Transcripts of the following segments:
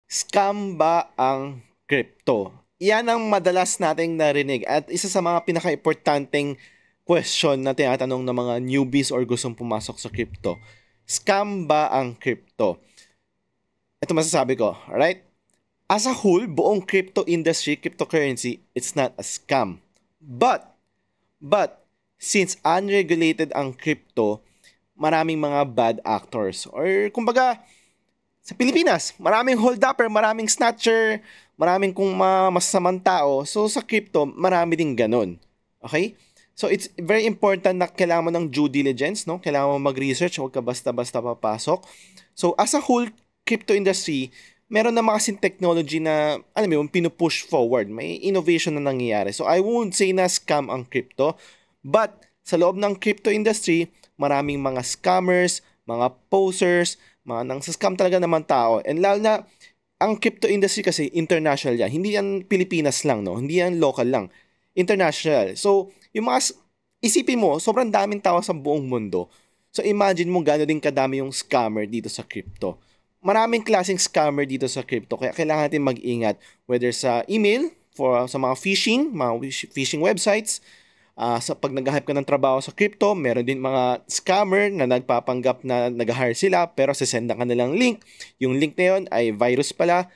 Scam ba ang crypto? Yan ang madalas nating narinig at isa sa mga pinaka-importanting question na tinatanong ng mga newbies or gustong pumasok sa crypto. Scam ba ang crypto? Ito masasabi ko, alright? As a whole, buong crypto industry, cryptocurrency, it's not a scam. But, since unregulated ang crypto, maraming mga bad actors or kumbaga sa Pilipinas, maraming hold-upper, maraming snatcher, maraming kung masasamang tao. So, sa crypto, marami din ganun. Okay? So, it's very important na kailangan mo ng due diligence, no? Kailangan mo mag-research, huwag ka basta-basta papasok. So, as a whole, crypto industry, meron na mga kasing technology na, alam mo yun, pinupush forward. May innovation na nangyayari. So, I won't say na scam ang crypto, but sa loob ng crypto industry, maraming mga scammers, mga posers, mga nang scam talaga naman tao. And lalo na, ang crypto industry kasi international yan. Hindi yan Pilipinas lang, no? Hindi yan local lang. International. So, yung mga, isipin mo, sobrang daming tao sa buong mundo. So, imagine mo gano'n din kadami yung scammer dito sa crypto. Maraming klaseng scammer dito sa crypto. Kaya kailangan natin mag-ingat. Whether sa email, sa mga phishing websites, sa pag nag-hype ka ng trabaho sa crypto, meron din mga scammer na nagpapanggap na nag-hire sila pero sisenda ka nilang link. Yung link na yun ay virus pala,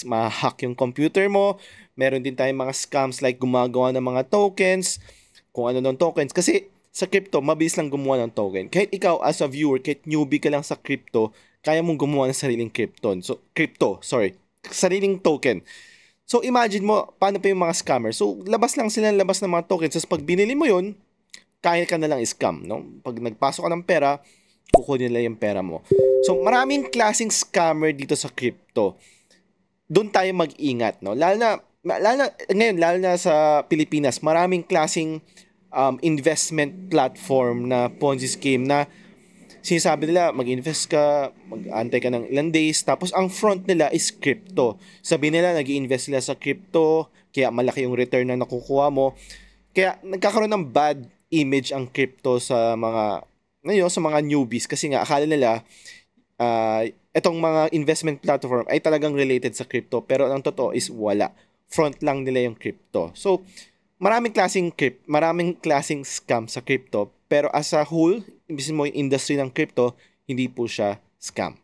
ma-hack yung computer mo. Meron din tayong mga scams like gumagawa ng mga tokens, kung ano ng tokens. Kasi sa crypto, mabilis lang gumawa ng token. Kahit ikaw as a viewer, kahit newbie ka lang sa crypto, kaya mong gumawa ng sariling sariling token. So, imagine mo, paano pa yung mga scammer? So, labas lang sila labas ng mga tokens. So, pag binili mo yun, kaya ka na lang scam, no? Pag nagpasok ka ng pera, kukunin nila yung pera mo. So, maraming klaseng scammer dito sa crypto. Doon tayo mag-ingat, no? Lalo na sa Pilipinas, maraming klaseng investment platform na Ponzi scheme na sinasabi nila, mag-invest ka, mag-antay ka ng ilang days, tapos ang front nila is crypto. Sabi nila, nag-invest sila sa crypto, kaya malaki yung return na nakukuha mo. Kaya nagkakaroon ng bad image ang crypto sa mga newbies kasi nga akala nila itong mga investment platform ay talagang related sa crypto pero ang totoo is wala. Front lang nila yung crypto. So, maraming klaseng scam sa crypto pero as a whole, imbis mo yung industry ng crypto, hindi po siya scam.